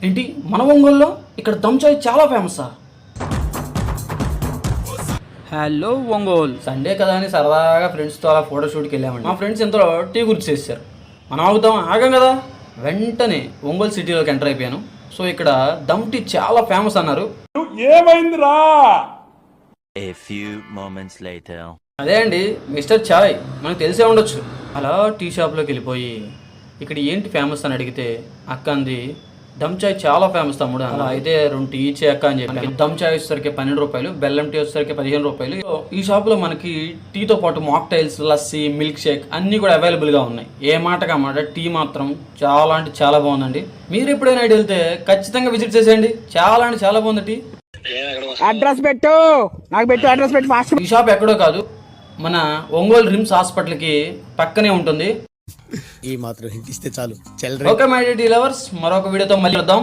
ఏంటి మన ఒంగోలులో ఇక్కడ దమ్ చాయ్ చాలా ఫేమసా? హలో ఒంగోల్, సండే కదా అని సరదాగా ఫ్రెండ్స్తో అలా ఫోటోషూట్కి వెళ్ళామండి. మా ఫ్రెండ్స్ ఇంతలో టీ గుర్తు చేశారు. మనం ఆగం కదా, వెంటనే ఒంగోలు సిటీలోకి ఎంటర్ అయిపోయాను. సో ఇక్కడ దమ్ టీ చాలా ఫేమస్ అన్నారు. ఏమైందిరా? A few moments later. అదే అండి మిస్టర్ చాయ్, మనకు తెలిసే ఉండొచ్చు. అలా టీ షాప్లోకి వెళ్ళిపోయి ఇక్కడ ఏంటి ఫేమస్ అని అడిగితే అక్క అంది, దమ్ చాయ్ చాలా ఫేమస్ తమ్ముడు. అలా అయితే 2 టీ ఇచ్చే అక్క అని చెప్పి దమ్ చాయ్ వచ్చేసరికి 12 రూపాయలు, బెల్లం టీ వచ్చేసరికి 15 రూపాయలు. ఈ షాప్లో మనకి టీతో పాటు మాక్టైల్స్, లస్సీ, మిల్క్ షేక్ అన్నీ కూడా అవైలబుల్గా ఉన్నాయి. ఏ మాటగా మాట టీ మాత్రం చాలా అంటే చాలా బాగుందండి. మీరు ఎప్పుడైనా ఐడి వెళ్తే ఖచ్చితంగా విజిట్ చేసేయండి. చాలా అంటే చాలా బాగుంది టీ. అడ్రస్ పెట్టు, నాకు పెట్టు, అడ్రస్ పెట్టు ఫాస్ట్. ఈ షాప్ ఎక్కడో కాదు, మన ఒంగోలు రిమ్స్ హాస్పిటల్కి పక్కనే ఉంటుంది. ఈ మాత్రం హింట్ ఇస్తే చాలు. ఓకే మై డియర్ లవర్స్, మరొక వీడియోతో మళ్ళీ వద్దాం.